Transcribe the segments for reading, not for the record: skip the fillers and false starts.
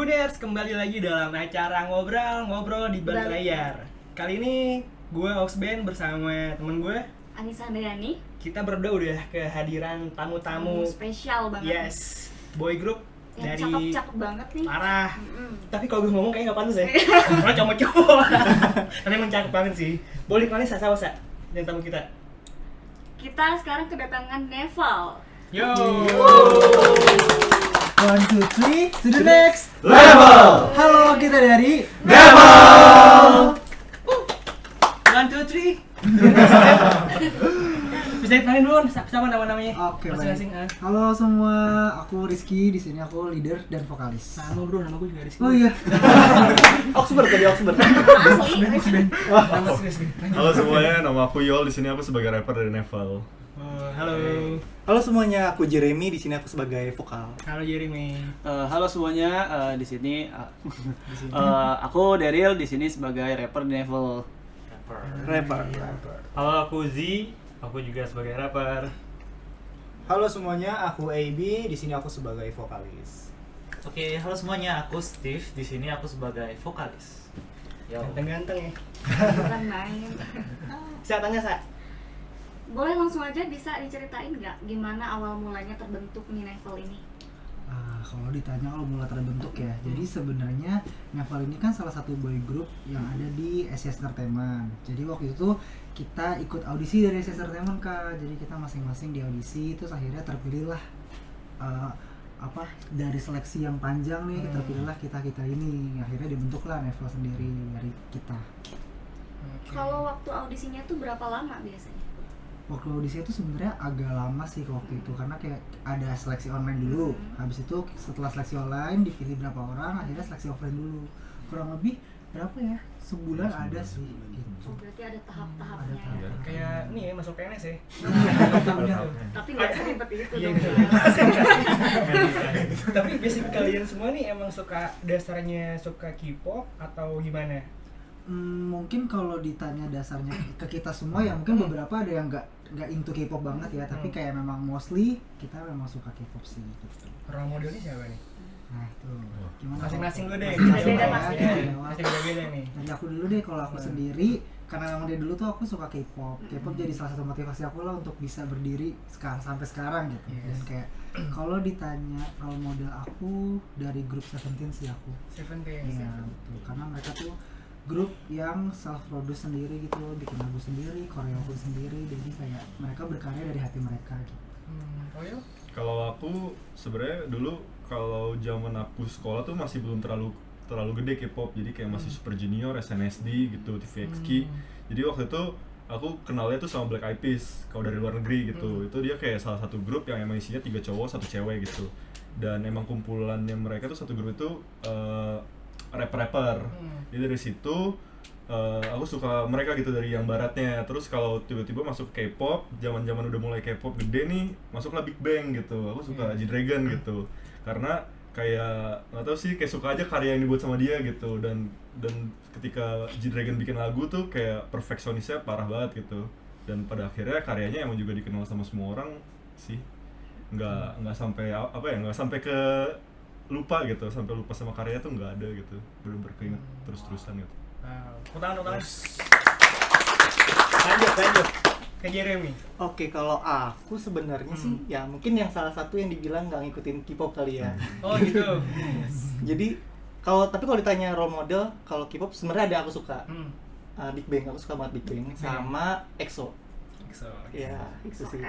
Tribuners, kembali lagi dalam acara ngobrol di balik layar. Kali ini gue Oxben bersama temen gue Anissa Andriani. Kita berdua udah kehadiran tamu-tamu spesial banget. Yes, boy group yang dari cakep banget nih. Parah. Tapi kalau gue ngomong kayaknya gak pantas ya. Karena cowok-cowok. Tapi emang cakep banget sih. Boleh kenalin siapa yang tamu kita? Kita sekarang kedatangan Neval. Yo. 1, 2, 3, to the next level. Halo, kita dari Neval. 1, 2, 3. Bisa dikenalin dulu sama nama-namanya. Oke, masing-masing. Halo semua, aku Rizky, di sini aku leader dan vokalis. Sama bro, nama gue juga Rizky. Oh iya. Oxford tadi Oxford. Asli. Nama Rizky. Halo semuanya, nama aku Yol. Di sini aku sebagai rapper dari Neval. Halo. Halo semuanya, aku Jeremy. Di sini aku sebagai vokal. Halo Jeremy. Halo semuanya, di sini aku Daryl, di sini sebagai rapper di Neval. Rapper. Halo, aku Z, aku juga sebagai rapper. Halo semuanya, aku AB. Di sini aku sebagai vokalis. Oke, halo semuanya, aku Steve, di sini aku sebagai vokalis. Yo. Ganteng-ganteng ya. Bukan main. Saya tanya, Sa. Boleh langsung aja bisa diceritain nggak gimana awal mulanya terbentuk nih Neval ini? Kalau ditanya kalau mulai terbentuk ya, jadi sebenarnya Neval ini kan salah satu boy group yang ada di SES Entertainment. Jadi waktu itu kita ikut audisi dari SES Entertainment Kak. Jadi kita masing-masing di audisi, terus akhirnya terpilihlah dari seleksi yang panjang nih, terpilihlah kita ini. Akhirnya dibentuklah Neval sendiri dari kita. Kalau waktu audisinya tuh berapa lama biasanya? Waktu audisi itu sebenarnya agak lama sih waktu itu, karena kayak ada seleksi online dulu. Habis itu setelah seleksi online dipilih berapa orang, akhirnya seleksi offline dulu. Kurang lebih berapa ya? Sebulan ada sih gitu. Oh, berarti ada tahap-tahapnya Ada tahap. ya. Kayak nih ya, masuk PNS ya. Tapi nggak seribet itu Iya, dong. gitu. Tapi basic kalian semua nih emang suka dasarnya suka K-pop atau gimana? Mungkin kalau ditanya dasarnya ke kita semua ya mungkin beberapa ada yang nggak into K-pop banget ya, tapi kayak memang mostly kita memang suka K-pop sih gitu. Role modelnya siapa nih? Nah itu gimana? Masing-masing dulu deh. Masing-masing Beda ya, pasti. Pasti beda-beda nih. Dari aku dulu deh, kalau aku sendiri karena memang dari dulu tuh aku suka K-pop. K-pop jadi salah satu motivasi aku lah untuk bisa berdiri sampai sekarang gitu. Dan kayak kalau ditanya role model aku dari grup Seventeen sih aku. Seventeen. Iya betul. Karena mereka tuh grup yang self produce sendiri gitu, bikin lagu sendiri, koreografi sendiri. Jadi kayak mereka berkarya dari hati mereka gitu. Oh ya? Kalau aku sebenarnya dulu kalau zaman aku sekolah tuh masih belum terlalu gede K-pop, jadi kayak masih Super Junior, SNSD gitu, TVXQ. Jadi waktu itu aku kenalnya tuh sama Black Eyed Peas kalau dari luar negeri gitu. Itu dia kayak salah satu grup yang emang isinya 3 cowok 1 cewek gitu. Dan emang kumpulannya mereka tuh satu grup itu rapper. Jadi dari situ aku suka mereka gitu dari yang baratnya. Terus kalau tiba-tiba masuk K-pop, zaman-zaman udah mulai K-pop gede nih, masuklah Big Bang gitu. Aku suka G-Dragon gitu. Karena kayak nggak tahu sih, kayak suka aja karya yang dibuat sama dia gitu. Dan ketika G-Dragon bikin lagu tuh kayak perfeksionisnya parah banget gitu. Dan pada akhirnya karyanya emang juga dikenal sama semua orang sih. Nggak sampai nggak sampai ke lupa gitu, sampai lupa sama karya tuh nggak ada gitu, bener-bener keinget terus-terusan gitu. Tangan. Lanjut ke Jeremy. Oke, kalau aku sebenarnya sih ya mungkin yang salah satu yang dibilang nggak ngikutin K-pop kali ya. Oh gitu. Jadi kalau ditanya role model, kalau K-pop sebenarnya ada aku suka. Big Bang, aku suka banget Big Bang sama EXO. Ya, EXO sih.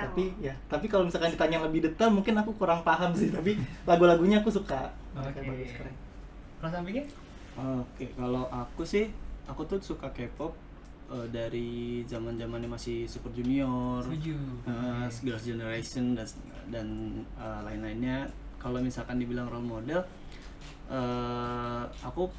Tapi kalau misalkan ditanya lebih detail mungkin aku kurang paham sih, tapi lagu-lagunya aku suka. Oke. Bagus, keren. Kalau sampingnya? Oke, kalau aku tuh suka K-pop dari zaman-zamannya masih Super Junior, Girls' Generation dan lain-lainnya. Kalau misalkan dibilang role model, aku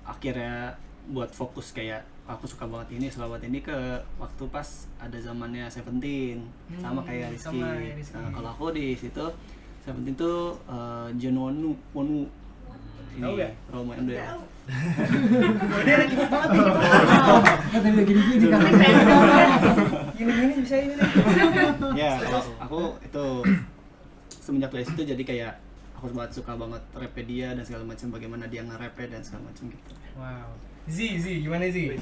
akhirnya buat fokus kayak aku suka banget ini, selawat ini ke waktu pas ada zamannya Seventeen, sama kayak Rizky. Nah, kalau aku di situ Seventeen tuh Junwonu ini role model. Dia lagi banget nih. Kan tadi gini-gini kan. Gini bisa ini nih. Ya, kalau aku itu semenjak dari situ jadi kayak aku banget suka banget rapnya dia dan segala macam, bagaimana dia nge-rapnya dan segala macam gitu. Wow. Z gimana Z?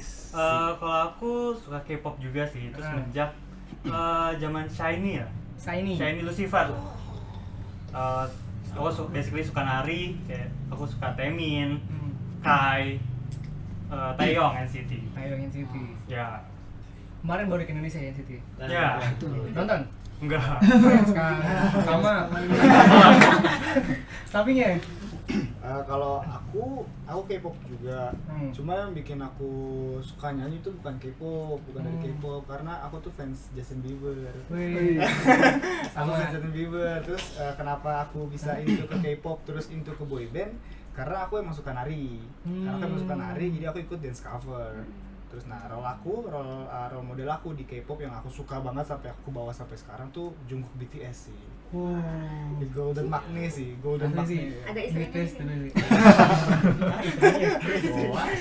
Kalau aku suka K-pop juga sih, itu semenjak zaman Shiny ya. Shiny Lucifer. Aku basically suka nari, kayak aku suka Taemin, Kai, Taeyong NCT. Ya. Kemarin baru ke Indonesia ya NCT. Ya. Nonton? Enggak. Sama. Tapi ya. Kalau aku K-pop juga. Cuma yang bikin aku suka nyanyi itu bukan K-pop, bukan dari K-pop, karena aku tuh fans Justin Bieber. Aku fans Justin Bieber. Terus kenapa aku bisa into ke K-pop terus into ke boy band? Karena aku emang suka nari. Karena aku emang suka nari, jadi aku ikut dance cover. Terus role model aku di K-pop yang aku suka banget sampai aku bawa sampai sekarang tuh Jungkook BTS sih. Di Golden Magnet sih, Golden Magnet. Ada istrinya.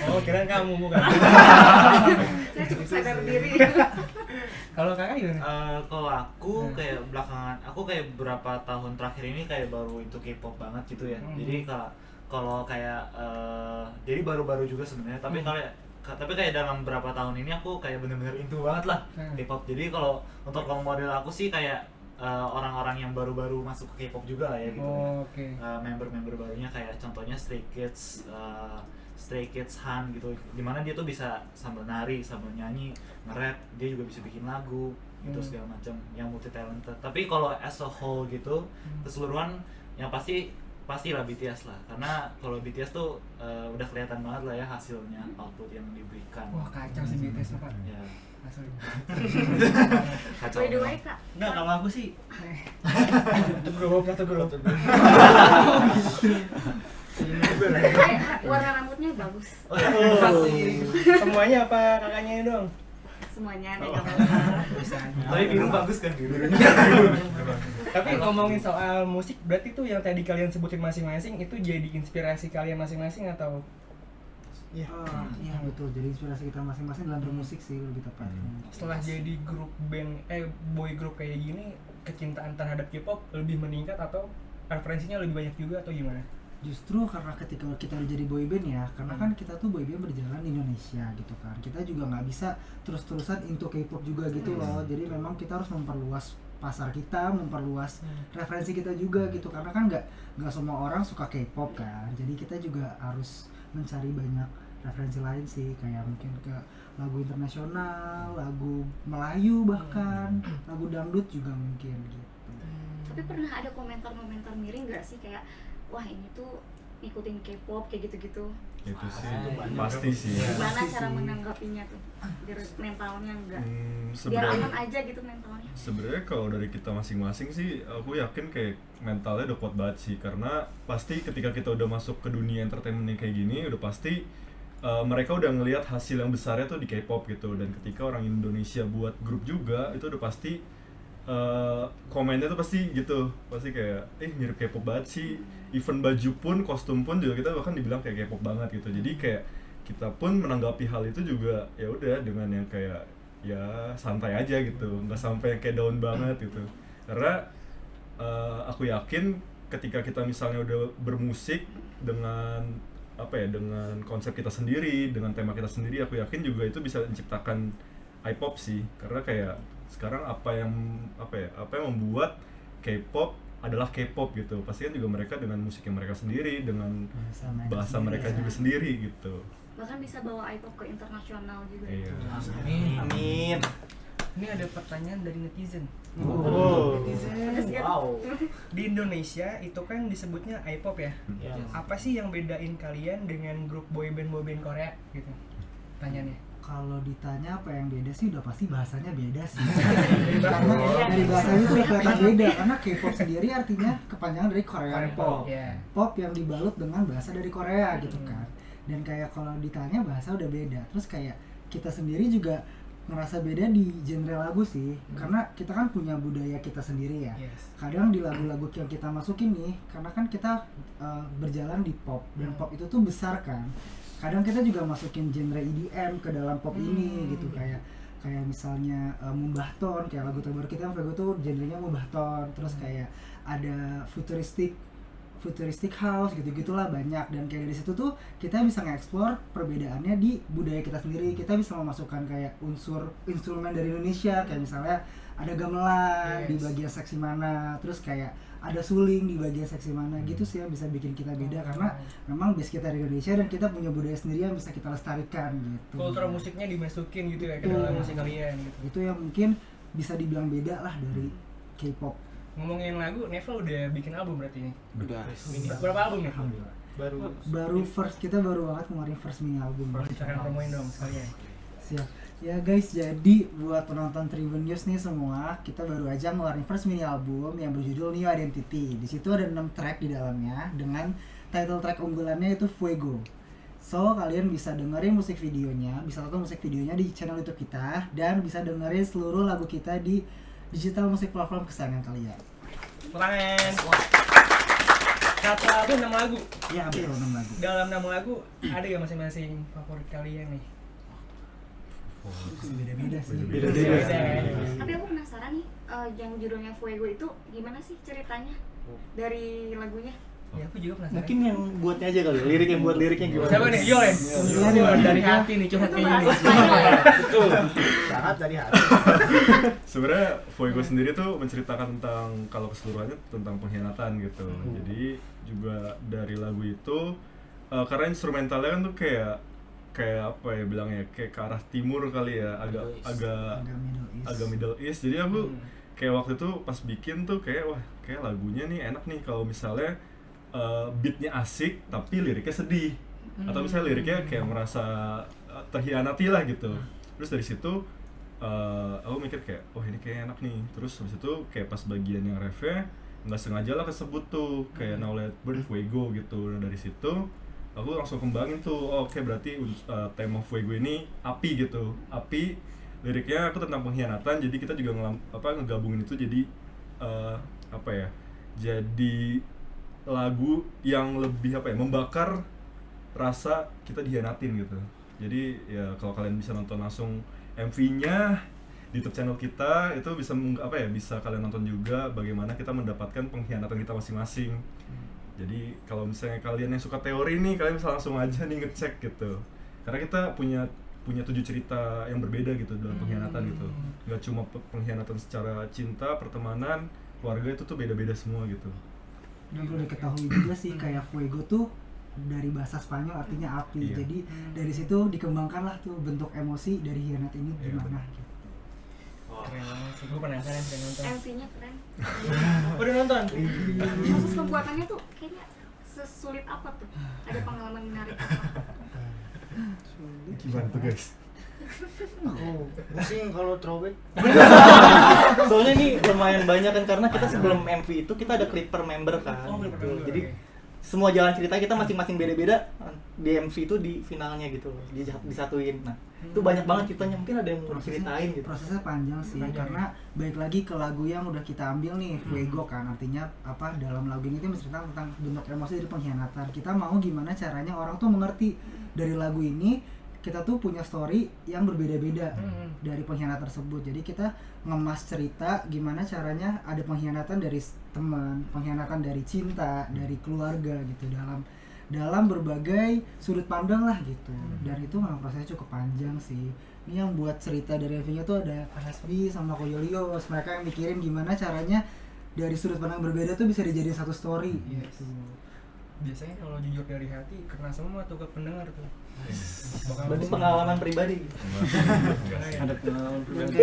Oh, kira kamu bukan. Saya cukup sadar diri. Kalau kakak gimana? Kalau aku kayak belakangan, aku kayak beberapa tahun terakhir ini kayak baru itu K-pop banget gitu ya. Jadi kalau kayak jadi baru-baru juga sebenarnya, tapi kayak dalam beberapa tahun ini aku kayak bener-bener into banget lah K-pop. Jadi kalau untuk role model aku sih kayak orang-orang yang baru-baru masuk ke K-pop juga lah ya gitu. Member-member barunya kayak contohnya Stray Kids Han gitu, dimana dia tuh bisa sambil nari, sambil nyanyi, nge-rap, dia juga bisa bikin lagu gitu segala macam, yang multi talented. Tapi kalau as a whole gitu keseluruhan yang pastilah BTS lah, karena kalau BTS tuh udah kelihatan banget lah ya hasilnya, output yang diberikan. Wah, kacau sih BTS tuh, Pak. Ya. Asli. Kacau. By the way, Kak. Enggak, kalau aku sih Satu grup. Warna rambutnya bagus. Semuanya apa kakaknya dong? Semuanya ada apa-apa. Tapi biru bagus kan biru. Tapi ngomongin soal musik, berarti tuh yang tadi kalian sebutin masing-masing itu jadi inspirasi kalian masing-masing atau? Iya, betul. Jadi inspirasi kita masing-masing dalam bermusik sih lebih tepat. Setelah jadi grup band, boy group kayak gini, kecintaan terhadap K-pop lebih meningkat atau referensinya lebih banyak juga atau gimana? Justru karena ketika kita udah jadi boyband ya, karena kan kita tuh boyband berjalan di Indonesia gitu kan, kita juga nggak bisa terus-terusan into K-pop juga gitu loh. Jadi memang kita harus memperluas pasar kita, memperluas referensi kita juga gitu, karena kan nggak semua orang suka K-pop kan. Jadi kita juga harus mencari banyak referensi lain sih, kayak mungkin ke lagu internasional, lagu Melayu bahkan, lagu dangdut juga mungkin gitu. Tapi pernah ada komentar-komentar miring nggak sih kayak wah ini tuh ikutin K-pop kayak gitu-gitu? Itu sih pasti sih. Gimana cara menanggapinya tuh? Biar mentalnya enggak. Biar aman aja gitu mentalnya. Sebenarnya kalau dari kita masing-masing sih, aku yakin kayak mentalnya udah kuat banget sih, karena pasti ketika kita udah masuk ke dunia entertainment kayak gini, udah pasti mereka udah ngelihat hasil yang besarnya tuh di K-pop gitu. Dan ketika orang Indonesia buat grup juga, itu udah pasti komennya tuh pasti gitu, pasti kayak mirip K-pop banget sih. Even baju pun, kostum pun juga kita bahkan dibilang kayak K-pop banget gitu. Jadi kayak kita pun menanggapi hal itu juga ya udah dengan yang kayak ya santai aja gitu, nggak sampai kayak down banget gitu. Karena aku yakin ketika kita misalnya udah bermusik dengan dengan konsep kita sendiri, dengan tema kita sendiri, aku yakin juga itu bisa menciptakan I-pop sih. Karena kayak sekarang apa yang membuat K-pop adalah K-pop gitu, pasti kan juga mereka dengan musik yang mereka sendiri, dengan bahasa mereka juga sendiri gitu. Bahkan bisa bawa I-pop ke internasional juga. Iya. Amin. Ini ada pertanyaan dari netizen. Netizen. Wow. Di Indonesia itu kan disebutnya I-pop ya. Yes. Apa sih yang bedain kalian dengan grup boyband Korea gitu? Tanyaannya. Kalau ditanya apa yang beda sih, udah pasti bahasanya beda sih. Karena dari bahasanya itu udah kelihatan beda, karena K-pop sendiri artinya kepanjangan dari Korean Pop. Pop yang dibalut dengan bahasa dari Korea gitu kan. Dan kayak kalau ditanya bahasa udah beda. Terus kayak kita sendiri juga ngerasa beda di genre lagu sih, karena kita kan punya budaya kita sendiri ya. Kadang di lagu-lagu yang kita masukin nih, karena kan kita berjalan di pop, dan pop itu tuh besar kan. Kadang kita juga masukin genre EDM ke dalam pop ini gitu, kayak misalnya Mumbaton, kayak lagu terbaru kita yang Vego tuh genrenya Mumbaton. Terus kayak ada futuristic futuristic house gitu-gitulah banyak, dan kayak dari situ tuh kita bisa nge-explore perbedaannya di budaya kita sendiri. Kita bisa memasukkan kayak unsur instrumen dari Indonesia, kayak misalnya ada gamelan di bagian seksi mana, terus kayak ada suling di bagian seksi mana, gitu sih yang bisa bikin kita beda karena memang base kita dari Indonesia dan kita punya budaya sendiri yang bisa kita lestarikan gitu. Kultur musiknya dimasukin gitu ya ke dalam musik kalian gitu. Itu yang mungkin bisa dibilang beda lah dari K-pop. Ngomongin lagu, Nevel udah bikin album berarti ini? Udah. Berapa album nih? Baru first, kita baru banget ngeluarin first mini album. Silahkan promoin dong sekalian. Siap. Ya guys, jadi buat penonton Tribun News nih semua, kita baru aja ngeluarin first mini album yang berjudul New Identity. Di situ ada 6 track di dalamnya dengan title track unggulannya itu Fuego. So, kalian bisa dengerin musik videonya, bisa tonton musik videonya di channel YouTube kita, dan bisa dengerin seluruh lagu kita di digital musik platform kesayangan kalian. Tangan. Satu album 6 lagu. Iya, betul 6 lagu. Dalam 6 lagu ada gak masing-masing favorit kalian nih? Beda-beda sih. Beda-beda. Tapi aku penasaran nih, yang judulnya Fuego itu gimana sih ceritanya dari lagunya? Ya aku juga penasaran. Mungkin yang buatnya aja kali, lirik yang buat liriknya gimana? Siapa nih? Yolen. Dari hati nih, curhat Itu kayak bahasa gini. Spanyol ya? Betul. Sangat dari hati. Sebenarnya Fuego sendiri tuh menceritakan tentang, kalau keseluruhannya tentang pengkhianatan gitu. Jadi juga dari lagu itu karena instrumentalnya kan tuh kayak apa ya bilangnya, kayak ke arah timur kali ya, agak Middle East. Jadi aku kayak waktu itu pas bikin tuh kayak wah, kayak lagunya nih enak nih kalau misalnya beatnya asik tapi liriknya sedih, atau misalnya liriknya kayak merasa terhianati lah gitu. Terus dari situ aku mikir kayak oh ini kayak enak nih. Terus habis itu kayak pas bagian yang refnya nggak sengaja lah kesebut tuh kayak Now Let Burn Fuego gitu. Nah dari situ aku langsung kembangin tuh, oh, oke, berarti tema Fuego ini api gitu, api. Liriknya aku tentang pengkhianatan, jadi kita juga ngegabungin itu jadi apa ya, jadi lagu yang lebih apa ya, membakar rasa kita dihianatin gitu. Jadi ya kalau kalian bisa nonton langsung MV-nya di YouTube channel kita, itu bisa apa ya, bisa kalian nonton juga bagaimana kita mendapatkan pengkhianatan kita masing-masing. Jadi kalau misalnya kalian yang suka teori nih, kalian bisa langsung aja nih ngecek gitu. Karena kita punya 7 cerita yang berbeda gitu dalam pengkhianatan gitu. Gak cuma pengkhianatan secara cinta, pertemanan, keluarga, itu tuh beda-beda semua gitu. Dan perlu diketahui juga sih kayak Fuego tuh dari bahasa Spanyol artinya api. Iya. Jadi dari situ dikembangkanlah tuh bentuk emosi dari hianat ini gimana gitu. Keren banget sih, gue penasaran pengen nonton. MV-nya keren. Udah nonton? Proses pembuatannya tuh kayaknya sesulit apa tuh? Ada pengalaman menarik apa? Gimana tuh guys? Aku pusing kalau throwback. Soalnya ini lumayan banyak kan, karena kita sebelum MV itu kita ada clip per member kan. Oh, clip per member, Jadi oke. semua jalan cerita kita masing-masing beda-beda di MV itu di finalnya gitu, disatuin. Nah, itu banyak banget ceritanya, mungkin ada yang mau ceritain gitu. Prosesnya panjang sih, karena balik lagi ke lagu yang udah kita ambil nih, Fuego kan, artinya apa, dalam lagu ini kan menceritakan tentang bentuk emosi dari pengkhianatan. Kita mau gimana caranya orang tuh mengerti dari lagu ini, kita tuh punya story yang berbeda-beda dari pengkhianatan tersebut. Jadi kita ngemas cerita gimana caranya ada pengkhianatan dari teman, pengkhianatan dari cinta, dari keluarga gitu, dalam berbagai sudut pandang lah gitu. Dan itu memang prosesnya cukup panjang sih. Ini yang buat cerita dari MV-nya tuh ada Hasbi sama Koyolios. Mereka yang mikirin gimana caranya dari sudut pandang berbeda tuh bisa dijadiin satu story gitu. Biasanya kalau jujur dari hati kena semua tuh ke pendengar tuh. Berarti pengalaman pribadi. Ada pengalaman pribadi.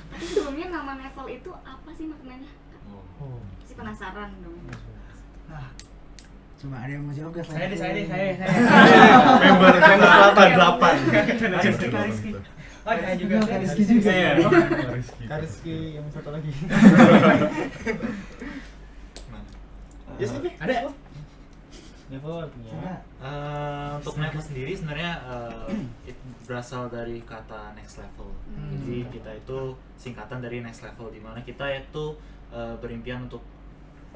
Tapi sebelumnya nama Nevel itu apa sih maknanya? Masih penasaran dong. Nah, coba ada yang mau jawab gak? Saya. Member 8. Rizky. Oh, saya juga. Rizky juga. Rizky yang satu lagi. Yes, Ada. Nevel artinya untuk Nevel sendiri sebenarnya itu berasal dari kata next level. Jadi kita itu singkatan dari next level, di mana kita itu berimpian untuk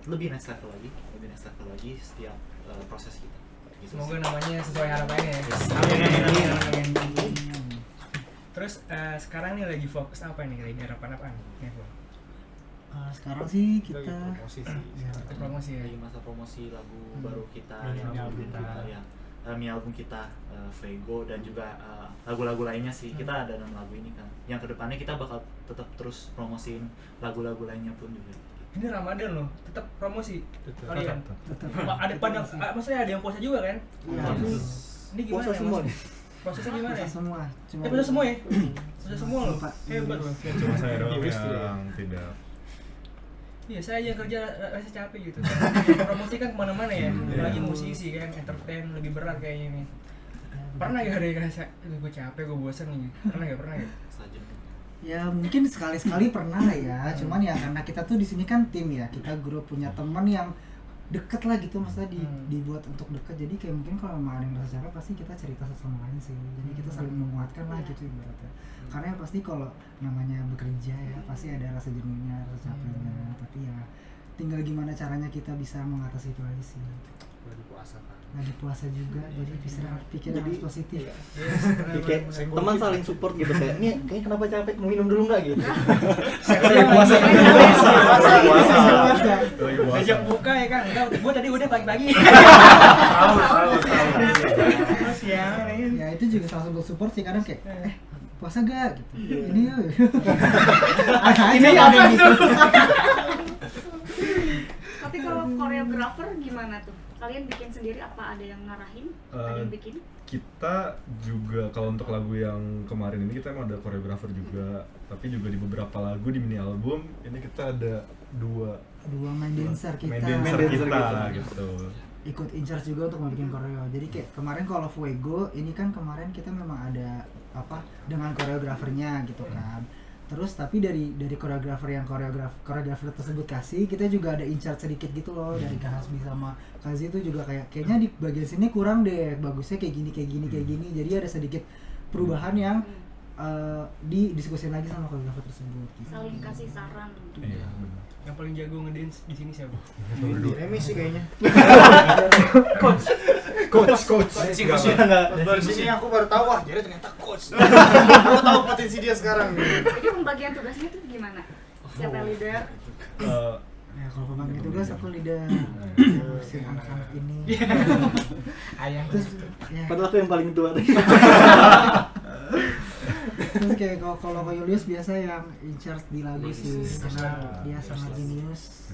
lebih next level lagi setiap proses kita. Gitu. Semoga namanya sesuai harapannya ya. Amin. Terus sekarang nih lagi fokus apa nih, lagi harapan apa nih, Nevel? Sekarang sih kita promosi sih. Promosi ya. Lagi masa promosi lagu baru kita, Mini album kita. mini album kita Vego, dan juga lagu-lagu lainnya sih. Kita ada 6 lagu ini kan. Yang kedepannya kita bakal tetap terus promosiin lagu-lagu lainnya pun juga. Ini Ramadan loh, tetap promosi. Tetap. Kalian. tetap Ada maksudnya ada yang puasa juga kan? Iya. Ini gimana? Puasa semua Mas? nih. Prosesnya gimana? puasa semua. Puasa semua ya? Puasa semua loh. Pak. Hebat loh. Cuma saya doang Iya, istri. yang tidak. Iya, saya aja kerja rasa capek gitu. Promosi kan kemana-mana ya, lagi musisi kan, entertain lebih berat kayaknya nih. Pernah gak ada yang ngerasa, aduh gue capek, gue bosan nih. Pernah gak? Saja. Ya mungkin sekali-sekali pernah lah ya, cuman ya karena kita tuh di sini kan tim ya, kita grup punya teman yang deket lah gitu, maksudnya dibuat untuk deket. Jadi kayak mungkin kalau memang ada yang rasa capek pasti kita cerita satu sama lain sih, jadi kita saling menguatkan lah gitu ibaratnya. Karena ya pasti kalau namanya bekerja ya pasti ada rasa jenuhnya, rasa capeknya, tapi ya tinggal gimana caranya kita bisa mengatasi itu aja sih. Lagi puasa kan. Lagi puasa juga, jadi bisa pikir harus positif. Jadi kayak teman saling support gitu, kayak ini kayaknya kenapa capek, mau minum dulu nggak gitu. Puasa. Puasa. Ajak buka ya kan, enggak, gue tadi udah pagi-pagi. Terus ya, Ya itu juga salah satu support sih, kadang kayak puasa gak gitu. Ini yuk. Ini apa gitu. Tapi kalau koreografer gimana tuh? Kalian bikin sendiri apa ada yang ngarahin? Ada yang bikin? Kita juga kalau untuk lagu yang kemarin ini kita emang ada koreografer juga, tapi juga di beberapa lagu di mini album ini kita ada dua main dancer kita. main dancer kita gitu. Ikut in charge juga untuk bikin koreo. Jadi kayak kemarin kalau Fuego ini kan kemarin kita memang ada apa dengan koreografernya gitu kan. Terus tapi dari koreografer koreografer tersebut kasih, kita juga ada in charge sedikit gitu loh dari Kak Hasbi sama Kazi itu juga kayaknya di bagian sini kurang deh, bagusnya kayak gini. Jadi ada sedikit perubahan yang didiskusin lagi sama koreografer tersebut. Gitu. Saling kasih saran. Iya, benar. yang paling jago ngedance di sini siapa? Di Remi sih kayaknya. Coach. Dari sini aku baru tahu, wah jadi ternyata coach. Aku tahu potensi dia sekarang. Jadi pembagian tugasnya tuh gimana? Siapa yang leader? Ya kalau pembagian tugas aku leader ngurusin anak-anak ini. Ayah. Terus ya, Padahal aku yang paling tua. terus kayak kalau Julius biasa yang in charge di lagu sih, karena dia sangat jenius.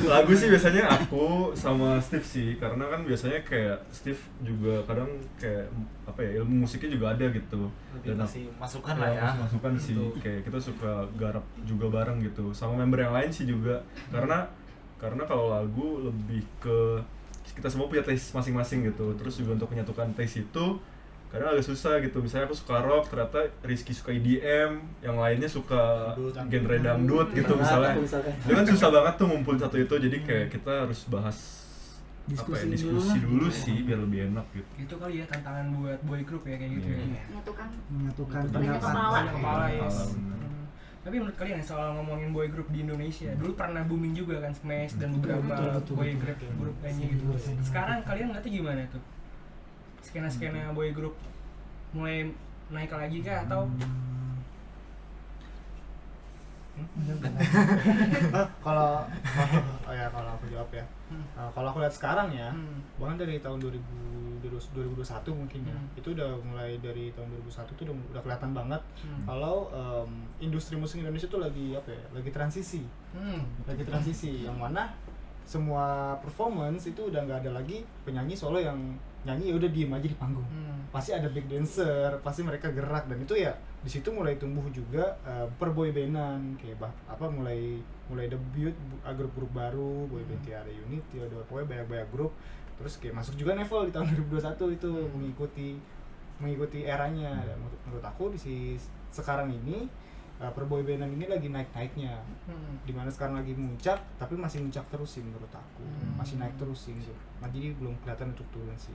Lagu sih biasanya aku sama Steve sih, karena kan biasanya kayak Steve juga kadang kayak apa ya, ilmu musiknya juga ada gitu. Dan masih masukan lah ya. Masukan sih, kayak kita suka garap juga bareng gitu sama member yang lain sih juga. Karena kalau lagu lebih ke kita semua punya taste masing-masing gitu. Terus juga untuk menyatukan taste itu kadang agak susah gitu. Misalnya aku suka rock, ternyata Rizky suka EDM, yang lainnya suka genre dangdut gitu misalnya. Itu kan susah banget tuh ngumpul satu itu, jadi kayak kita harus bahas diskusi dulu sih biar lebih enak gitu. Itu kali ya tantangan buat boy group ya kayak gitu ya. Menyatukan pendapat. Kepala ya. Tapi menurut kalian soal ngomongin boy group di Indonesia, dulu pernah booming juga kan Smash dan beberapa boy group lainnya gitu. Sekarang kalian ngeliatnya gimana tuh? Skena boy group mulai naik lagi kah atau Kalau aku jawab ya. Kalau aku lihat sekarang ya, bahkan dari tahun 2021 mungkin ya, itu udah mulai dari tahun 2001 tuh udah kelihatan banget kalau industri musik Indonesia tuh lagi lagi transisi. Lagi transisi yang mana semua performance itu udah nggak ada lagi penyanyi solo yang nyanyi ya udah diem aja di panggung. Pasti ada big dancer, pasti mereka gerak, dan itu ya di situ mulai tumbuh juga perboybandan kayak mulai debut grup-grup baru, boyband ada Unity, ada pokoknya banyak grup. Terus kayak masuk juga Neville di tahun 2021 itu mengikuti eranya. Dan menurut aku di sekarang ini perboybandan ini lagi naik-naiknya. Dimana sekarang lagi muncak, tapi masih muncak terus sih menurut aku. Masih naik terus sih. Jadi belum kelihatan untuk turun sih.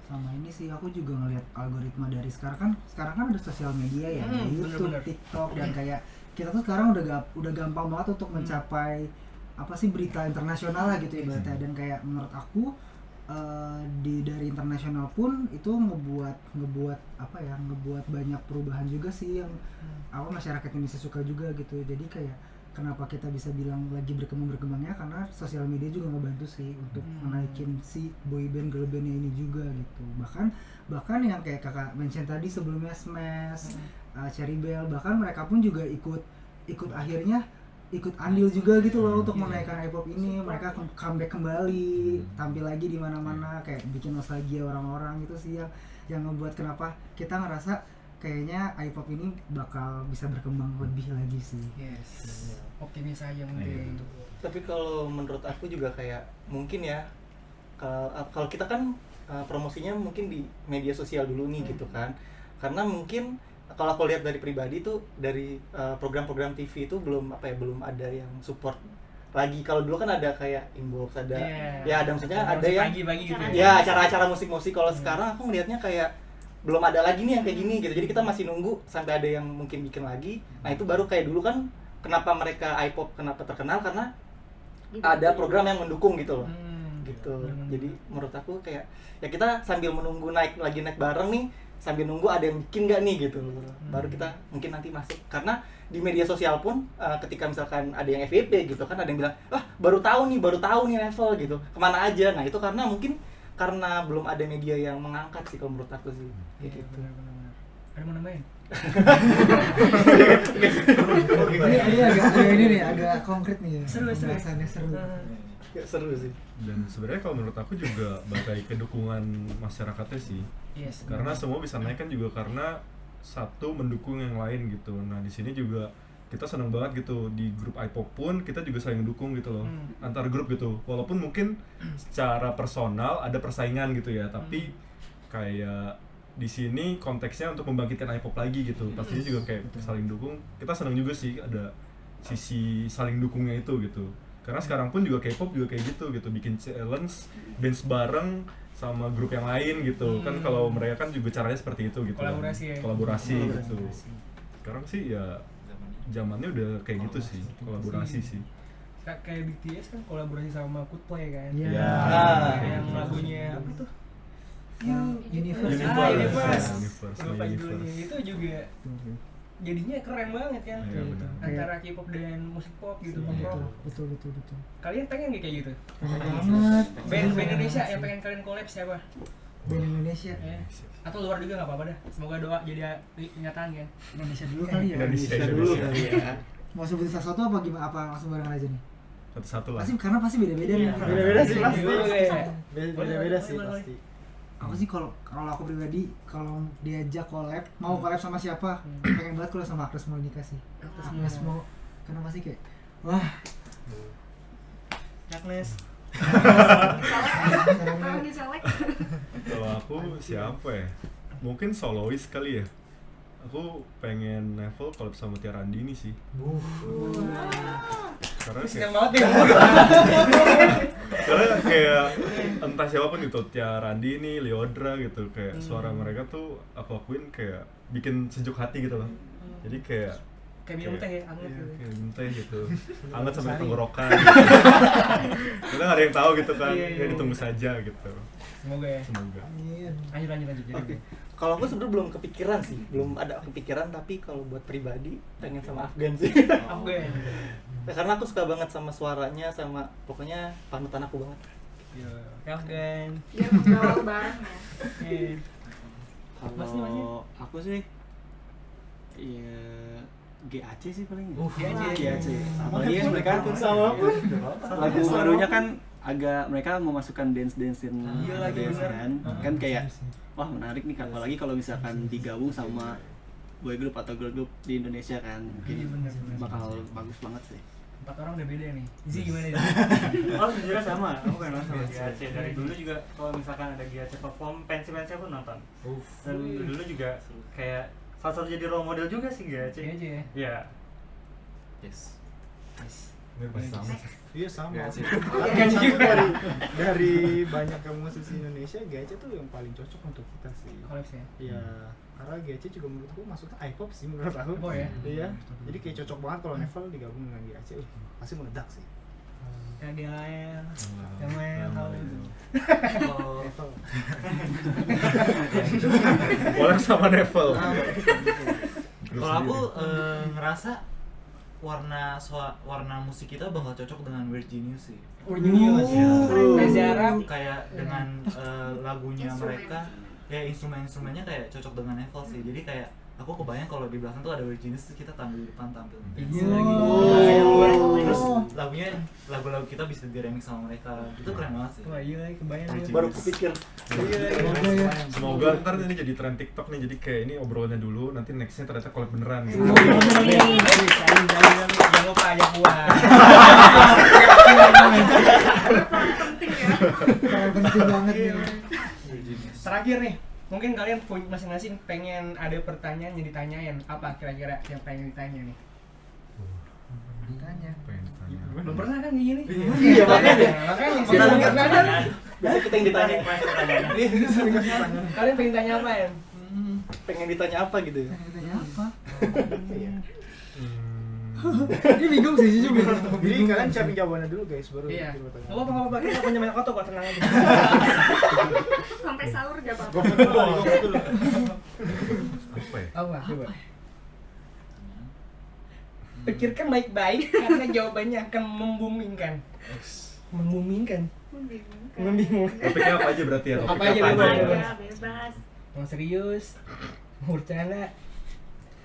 Sama ini sih aku juga ngelihat algoritma dari sekarang kan ada sosial media ya, YouTube, TikTok, dan kayak kita tuh sekarang udah gampang banget untuk mencapai apa sih berita internasional lah gitu ibaratnya. Dan kayak menurut aku dari internasional pun itu ngebuat apa ya, ngebuat banyak perubahan juga sih yang masyarakat Indonesia suka juga gitu. Jadi kayak kenapa kita bisa bilang lagi berkembangnya karena sosial media juga ngebantu sih untuk menaikin si boyband girlbandnya ini juga gitu. Bahkan yang kayak kakak mention tadi sebelumnya Smash, Cherry Bell, bahkan mereka pun juga ikut akhirnya ikut andil juga gitu loh untuk menaikkan iPop ini. Mereka comeback kembali, tampil lagi di mana-mana, kayak bikin nostalgia orang-orang gitu sih yang ngebuat kenapa kita ngerasa kayaknya iPop ini bakal bisa berkembang lebih lagi sih. Yes. Optimis aja mungkin. Tapi kalau menurut aku juga kayak mungkin ya kalau kita kan promosinya mungkin di media sosial dulu nih gitu kan. Karena mungkin kalau aku lihat dari pribadi tuh dari program-program TV itu belum ada yang support lagi. Kalau dulu kan ada kayak inbox, ada ya ada maksudnya ada yang pagi-pagi gitu ya acara-acara musik-musik. Kalau sekarang aku ngelihatnya kayak belum ada lagi nih yang kayak gini gitu. Jadi kita masih nunggu sampai ada yang mungkin bikin lagi. Nah itu baru kayak dulu kan kenapa mereka iPop kenapa terkenal karena ada program yang mendukung gitu loh. Gitu. Jadi menurut aku kayak ya kita sambil menunggu naik bareng nih, sambil nunggu ada yang bikin nggak nih gitu. Baru kita mungkin nanti masuk. Karena di media sosial pun ketika misalkan ada yang FYP gitu kan ada yang bilang baru tahu nih level gitu. Kemana aja? Nah itu karena belum ada media yang mengangkat sih kalau menurut aku sih. Gitu. Ada mau nambahin? Ini agak konkret nih ya. Seru. Seru sih. Dan sebenarnya kalau menurut aku juga balik ke dukungan masyarakatnya sih. Yes. Karena semua bisa naik kan juga karena satu mendukung yang lain gitu. Nah di sini juga kita senang banget gitu, di grup iPop pun kita juga saling dukung gitu loh antar grup gitu. Walaupun mungkin secara personal ada persaingan gitu ya, tapi kayak di sini konteksnya untuk membangkitkan iPop lagi gitu. Pastinya juga kayak saling dukung. Kita senang juga sih ada sisi saling dukungnya itu gitu. Karena sekarang pun juga K-pop juga kayak gitu, bikin challenge dance bareng sama grup yang lain gitu. Kan kalau mereka kan juga caranya seperti itu gitu. Kolaborasi gitu. Sekarang sih ya zamannya udah kayak gitu sih, kolaborasi sih. Kayak BTS kan kolaborasi sama Coldplay kan. Iya. Yang lagunya apa tuh? Universe. Lupa judulnya. Itu juga jadinya keren banget kan. Antara K-pop dan musik pop gitu. Betul. Kalian pengen nggak kayak gitu? Pengen banget. Band Indonesia yang pengen kalian collab siapa? Band Indonesia. Atau luar juga nggak apa-apa dah. Semoga doa jadi kenyataan kan. Indonesia dulu kali ya. Indonesia dulu kali ya. Mau sebutin satu apa gimana? Apa langsung barengan aja nih? Satu-satu lah. Karena pasti beda-beda nih. Beda-beda sih pasti. Beda-beda sih pasti. Aku sih kalau aku pribadi kalau diajak collab, mau collab sama siapa? Pengen banget collab sama Agnes Monica sih. Agnes Mo. Karena pasti kayak wah. Agnes. Kalau aku siapa ya? Mungkin solois kali ya. Aku pengen level collab sama Tia Randini sih. Karena kayak entah siapapun gitu, Tia Randini, Lyodra gitu, kayak suara mereka tuh aku akuin kayak bikin sejuk hati gitu loh. Jadi kayak minum teh ya, anget gitu. Kayak minum teh gitu. Anget sampai tenggorokan. Kita nggak ada yang tahu gitu kan. Ya ditunggu saja gitu. Semoga ya. Lanjut. Oke. Kalau aku sebenarnya belum kepikiran sih, belum ada kepikiran, tapi kalau buat pribadi pengen sama Afgan sih. Afgan. Karena aku suka banget sama suaranya, sama pokoknya panutan aku banget. Afgan. Biar ngobrol bareng ya. Kalau aku sih ya GAC sih paling. GAC. Apalagi mereka sama pun. Lagu barunya kan agak mereka memasukkan dance-dance kan kayak wah menarik nih, apalagi kalau misalkan digabung sama boy group atau girl group di Indonesia kan mungkin bakal bagus banget sih. 4 orang udah beda nih. Isi gimana nih? Oh sejujurnya sama, aku pengen nonton sama GAC. Dari dulu juga kalau misalkan ada GAC perform, pensi-pensi aku nonton. Dan dulu juga kayak salah satu jadi role model juga sih GAC. Ya? Iya. Yes. Iya sama. GAC juga. Dari banyak musisi Indonesia, GAC tuh yang paling cocok untuk kita sih. Collab ya? Iya. Karena GAC juga menurut aku masuknya iPop sih menurut aku. Oh ya? Iya. Jadi kayak cocok banget kalau Nevel digabung dengan GAC, pasti meledak sih. Gael, Gael, Boleh sama Neville. Kalau aku ngerasa warna musik kita bakal cocok dengan Weird Genius sih. Nazara Kayak dengan lagunya mereka, ya instrumennya kayak cocok dengan Neville sih. Jadi kayak aku kebayang kalau di belakang tuh ada Weird Genius, kita tampil di depan tampil. Terus lagu-lagu kita bisa di remix sama mereka. Itu keren banget sih. wah iya kebayang Weird ya. Baru kepikir. Semoga ntar ini jadi tren TikTok nih, jadi kayak ini obrolannya dulu, nanti nextnya ternyata collab beneran gitu. Jangan lupa ajak gua. penting ya. Penting banget nih. Terakhir nih, mungkin kalian masing-masing pengen ada pertanyaan yang ditanyain. Apa kira-kira yang pengen ditanya nih? Ditanya. Pengen tanya. Belum pernah kan kayak gini? Iya, makanya. Biasa kita yang ditanya. Kalian pengen tanya apa ya? Pengen ditanya apa gitu ya? Ditanya apa? Hmm. Ini bingung sih juga. Jadi kalian siapin jawabannya dulu guys, baru Iya. kita bertanya. Nggak apa-apa, kita punya banyak foto kok, tenang aja. Sampai sahur gak apa-apa. Gua dulu. Apa ya? Apa? Coba. Pikirkan baik-baik karena jawabannya akan membumingkan. Membumingkan. Membingungkan. Topiknya apa aja berarti ya? Apa Topik aja, apa bebas. aja? Ya, bebas. Mau serius, mau bercanda.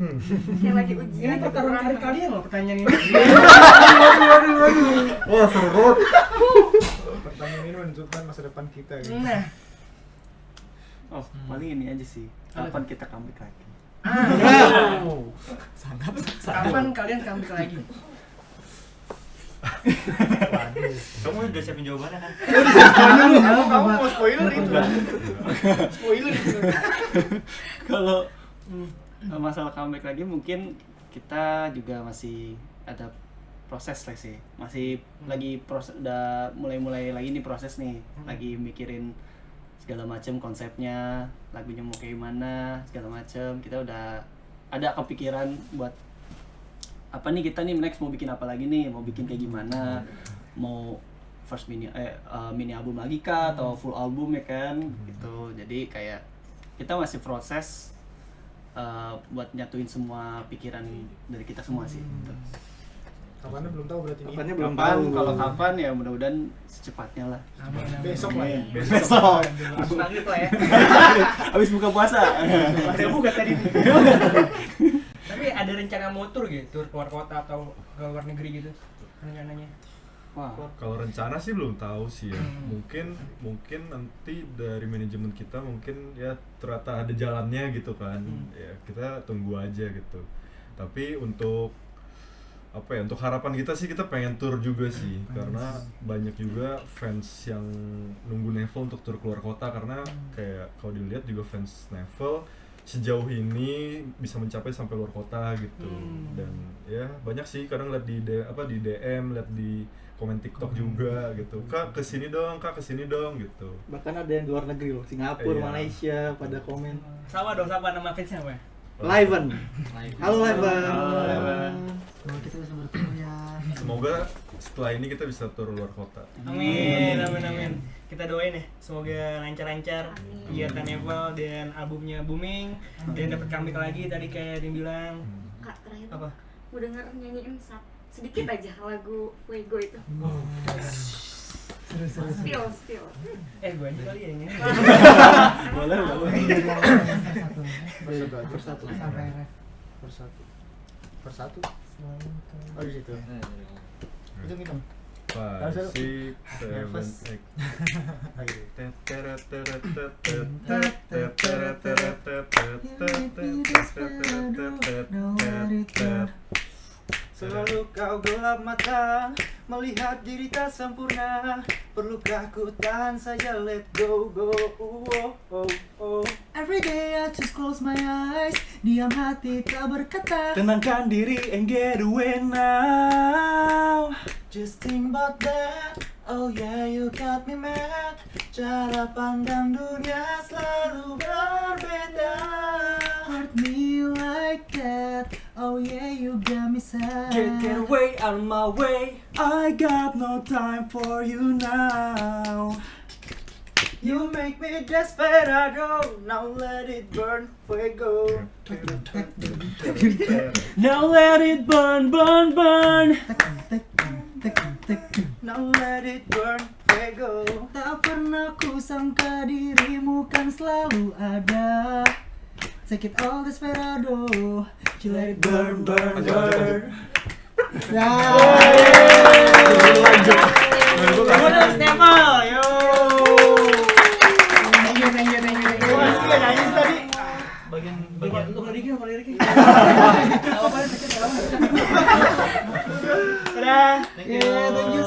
Kayak lagi ujian. Ini pertarungan karir kalian loh pertanyaan ini. Wah, seru banget. Pertanyaan ini menunjukkan masa depan kita gitu. Nah, Oh, paling ini aja sih. Kapan kita comeback lagi? kapan kalian comeback lagi? Kamu udah siapin jawabannya kan? Kamu mau spoiler itu? Spoiler itu. Kalau masalah comeback lagi mungkin kita juga masih ada proses lah sih, masih lagi proses, udah mulai lagi nih proses nih, lagi mikirin segala macam konsepnya, lagunya mau kayak gimana segala macam. Kita udah ada kepikiran buat apa nih, kita nih next mau bikin apa lagi nih, mau bikin kayak gimana, mau first mini album lagi kah atau full album ya kan gitu. Jadi kayak kita masih proses buat nyatuin semua pikiran dari kita semua sih gitu. Kapannya belum tahu berarti ini. Kapannya belum Kapan, tahu. kalau kapan ya mudah-mudahan secepatnya lah. Besok lah ya. Besok. Langsung lanjut lah ya. Habis buka puasa. Ada buka tadi. Tapi ada rencana mau tur gitu, tur keluar kota atau ke luar negeri gitu rencananya? Wah. Kalau rencana sih belum tahu sih ya. Mungkin nanti dari manajemen kita mungkin ya ternyata ada jalannya gitu kan. Ya kita tunggu aja gitu. Tapi untuk apa ya, untuk harapan kita sih kita pengen tur juga sih, karena banyak juga fans yang nunggu Neville untuk tur keluar kota, karena kayak kalau dilihat juga fans Neville sejauh ini bisa mencapai sampai luar kota gitu. Dan ya banyak sih kadang lihat di DM, lihat di komen TikTok juga gitu, kak kesini dong gitu. Bahkan ada yang di luar negeri loh, Singapura, Iya. Malaysia pada komen. Sama dong, siapa nama fansnya apa? Liven. Halo Liven. Semoga kita bisa bertemu ya. Semoga setelah ini kita bisa tur luar kota. Amin. Kita doain ya, semoga lancar-lancar Amin. kegiatan Neville dan albumnya booming dan dapat comeback lagi tadi kayak yang bilang. Kak, terakhir Apa? mau denger nyanyiin sedikit aja lagu Fuego itu. Spill. Gue aja kali ya ini. Boleh. Persatu. Sampai ref. Persatu. Oh di situ. Itu gitu. 5, 6, 7, 8. Selalu kau gelap mata, melihat diri tak sempurna. Perlukah ku tahan saja, let go. Every day I just close my eyes, diam hati tak berkata. Tenangkan diri and get away now. Just think about that. Oh yeah, you got me mad. Cara pandang dunia selalu berbeda. Hurt me like that. Oh yeah, you got me sad. Get away out of my way. I got no time for you now. You make me desperado. Now let it burn, fuego. Now let it burn, burn, burn. Now let it burn, fuego. Tak pernah ku sangka dirimu kan selalu ada. Take it all desperado. You let it burn, burn, burn. Bonus Nepal, yo. Thank you. Wah, dia nyanyi tadi. bagian Lu liriknya apa liriknya? Udah. Yeah, thank you.